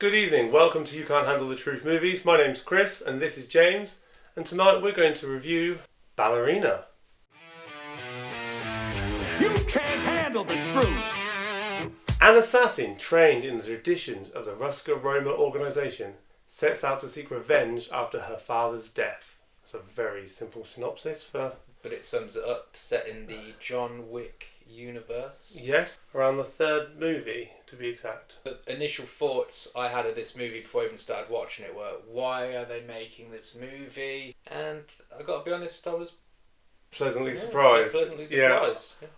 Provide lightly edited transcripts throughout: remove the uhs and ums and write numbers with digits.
Good evening, welcome to You Can't Handle the Truth Movies. My name's Chris and this is James, and tonight we're going to review Ballerina. You can't handle the truth! An assassin trained in the traditions of the Ruska Roma organisation sets out to seek revenge after her father's death. That's a very simple synopsis for... But it sums it up, set in the John Wick universe. Yes, around the third movie, to be exact. The initial thoughts I had of this movie before I even started watching it were, why are they making this movie? And I got to be honest, I was pleasantly surprised. Yeah.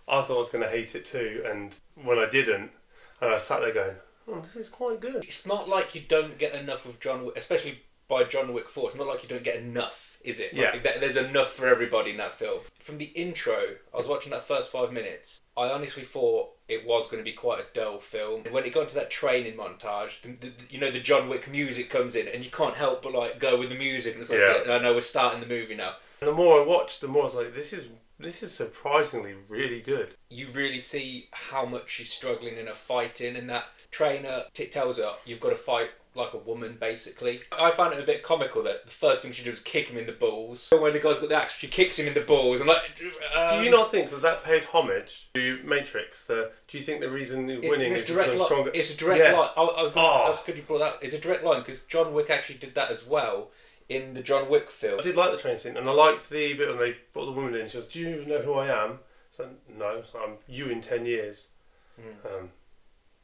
I thought I was going to hate it too, and when I didn't, and I sat there going, oh, this is quite good. It's not like you don't get enough of John Wick, especially by John Wick 4. It's not like you don't get enough, is it? Yeah. Like, there's enough for everybody in that film. From the intro, I was watching that first 5 minutes, I honestly thought it was going to be quite a dull film. When it got into that training montage, the John Wick music comes in, and you can't help but like go with the music, and it's like, yeah, I know we're starting the movie now. And the more I watched, the more I was like, this is surprisingly really good. You really see how much she's struggling in her fighting, and that trainer tells her, you've got to fight like a woman, basically. I found it a bit comical that the first thing she does is kick him in the balls. When the guy's got the axe, she kicks him in the balls. I'm like... Do you not think that paid homage to Matrix? Do you think the reason he's winning is because stronger... It's a direct line. That's good you brought that. It's a direct line, because John Wick actually did that as well in the John Wick film. I did like the train scene, and I liked the bit when they brought the woman in. She goes, do you even know who I am? So, no, so I'm you in 10 years.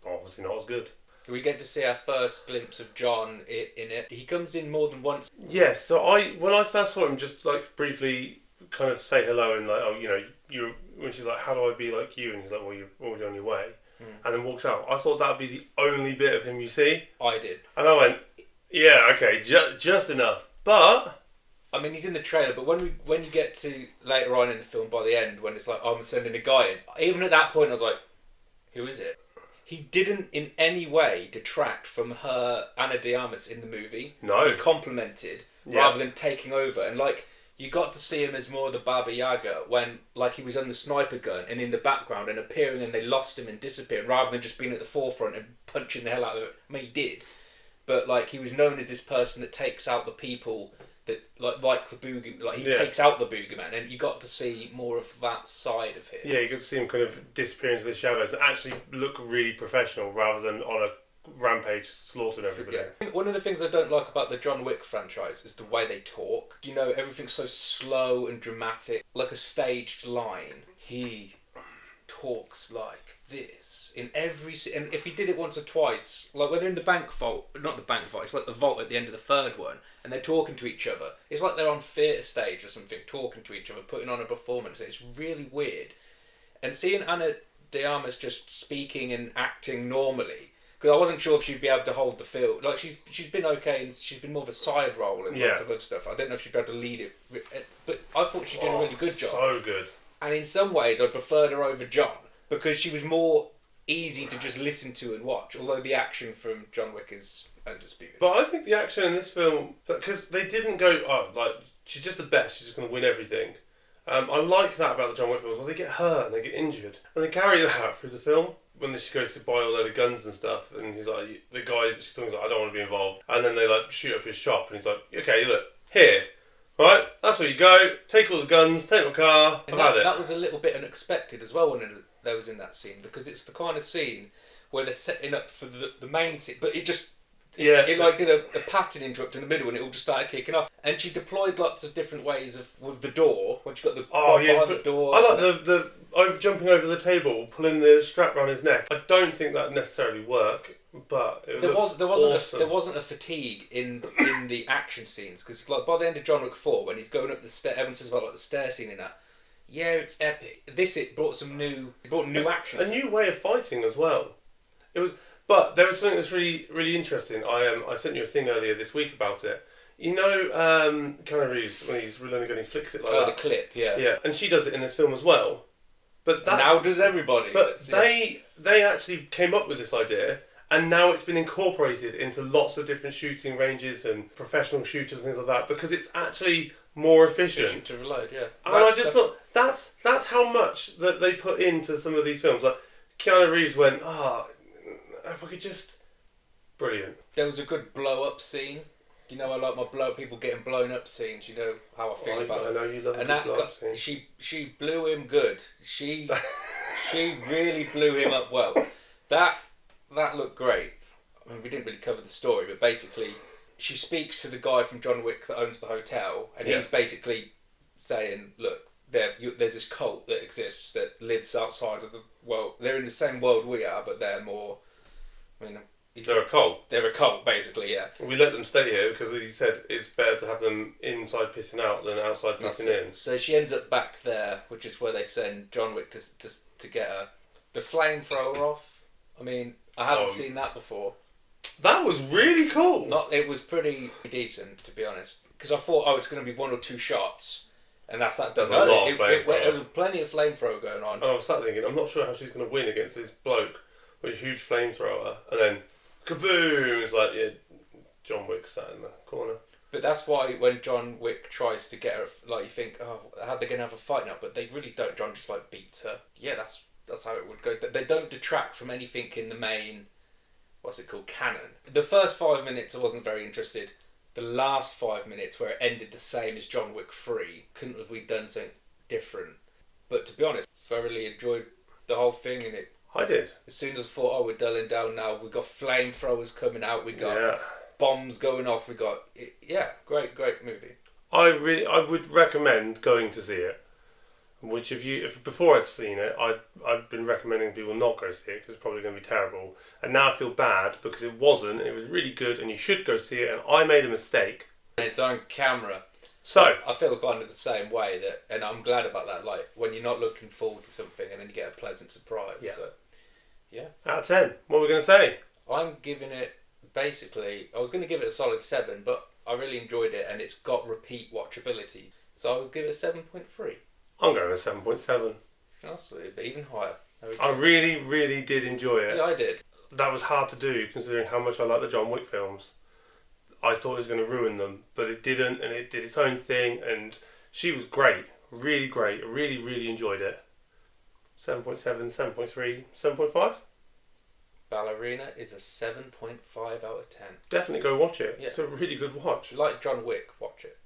Obviously not as good. We get to see our first glimpse of John in it. He comes in more than once. Yes, so when I first saw him, just like briefly kind of say hello and like, oh, you when she's like, how do I be like you? And he's like, well, you're already on your way. And then walks out. I thought that would be the only bit of him you see. I did. And I went, yeah, okay, just enough. But... I mean, he's in the trailer, but when you get to later on in the film, by the end, when it's like, oh, I'm sending a guy in, even at that point I was like, who is it? He didn't in any way detract from her Ana de Armas in the movie. No. He complimented rather than taking over. And like, you got to see him as more of the Baba Yaga when like he was on the sniper gun and in the background and appearing, and they lost him and disappeared rather than just being at the forefront and punching the hell out of it. I mean, he did. But like, he was known as this person that takes out the people that like the boogeyman, like he takes out the boogeyman, and you got to see more of that side of him. Yeah, you got to see him kind of disappear into the shadows and actually look really professional rather than on a rampage slaughtering everybody. Yeah. One of the things I don't like about the John Wick franchise is the way they talk. You know, everything's so slow and dramatic, like a staged line. He talks like this in every and if he did it once or twice, like when they're in the bank vault, not the bank vault, it's like the vault at the end of the third one, and they're talking to each other, it's like they're on theatre stage or something, talking to each other, putting on a performance. It's really weird. And seeing Ana de Armas just speaking and acting normally, because I wasn't sure if she'd be able to hold the film. Like, she's been okay, and she's been more of a side role and lots of other stuff. I don't know if she'd be able to lead it, but I thought she did a really good job. So good. And in some ways, I preferred her over John, because she was more easy to just listen to and watch, although the action from John Wick is undisputed. But I think the action in this film, because they didn't go, oh, like, she's just the best, she's just going to win everything. I like that about the John Wick films. Well, they get hurt and they get injured, and they carry that out through the film. When she goes to buy a load of guns and stuff, and he's like, the guy that she's talking to, like, I don't want to be involved. And then they like shoot up his shop, and he's like, okay, look, here. Right, that's where you go. Take all the guns, take my car. I've had it. That was a little bit unexpected as well when there was in that scene, because it's the kind of scene where they're setting up for the main scene, but it just it like did a pattern interrupt in the middle, and it all just started kicking off. And she deployed lots of different ways with the door when she got the behind the door. I like the jumping over the table, pulling the strap around his neck. I don't think that necessarily worked. But there wasn't a fatigue in the action scenes, because like by the end of John Wick 4, when he's going up the stair, everyone says about like the stair scene in that. Yeah, it's epic. It brought new action. A new way of fighting as well. But there was something that's really really interesting. I sent you a thing earlier this week about it. You know, Keanu Reeves, when he's really going, he flicks it like that. Oh, the clip, yeah. Yeah, and she does it in this film as well. But now does everybody. But they actually came up with this idea. And now it's been incorporated into lots of different shooting ranges and professional shooters and things like that, because it's actually more efficient to reload. Yeah, and I just thought that's how much that they put into some of these films. Like Keanu Reeves went, if I could just Brilliant. There was a good blow up scene. You know, I like my people getting blown up scenes. You know how I feel about I it. know you love a And good that blow up scene. she blew him good. She really blew him up well. That looked great. I mean, we didn't really cover the story, but basically, she speaks to the guy from John Wick that owns the hotel, and he's basically saying, "Look, there's this cult that exists that lives outside of the world. They're in the same world we are, but they're more. I mean, They're a cult. They're a cult, basically. Yeah. We let them stay here because, as he said, it's better to have them inside pissing out than outside pissing in. So she ends up back there, which is where they send John Wick to get her. The flamethrower off. I mean, I haven't seen that before. That was really cool. It was pretty decent, to be honest, because I thought, it's going to be one or two shots, and that's that done. There's a lot of There flamethrower. was plenty of flamethrower going on. And I was sat thinking, I'm not sure how she's going to win against this bloke with a huge flamethrower, and then kaboom! It's like, yeah, John Wick sat in the corner. But that's why when John Wick tries to get her, like, you think, how they're going to have a fight now? But they really don't. John just like beats her. Yeah, that's how it would go. They don't detract from anything in the main, what's it called, canon. The first 5 minutes I wasn't very interested. The last 5 minutes where it ended the same as John Wick 3, couldn't have we done something different? But to be honest, thoroughly enjoyed the whole thing, and it. I did. As soon as I thought, we're dulling down now, we got flamethrowers coming out, we got bombs going off, we got great movie. I would recommend going to see it. Which if before I'd seen it, I've been recommending people not go see it because it's probably going to be terrible. And now I feel bad because it wasn't. It was really good, and you should go see it. And I made a mistake. And it's on camera. So I feel kind of the same way and I'm glad about that. Like when you're not looking forward to something and then you get a pleasant surprise. Yeah. So, yeah. Out of 10, what are we going to say? I'm giving it basically. I was going to give it a solid 7, but I really enjoyed it and it's got repeat watchability. So I would give it a 7.3. I'm going with 7.7. That's but even higher. I really, really did enjoy it. Yeah, I did. That was hard to do considering how much I like the John Wick films. I thought it was going to ruin them, but it didn't, and it did its own thing, and she was great. Really great. I really, really enjoyed it. 7.7, 7.3, 7.5? Ballerina is a 7.5 out of 10. Definitely go watch it. Yeah. It's a really good watch. If you like John Wick, watch it.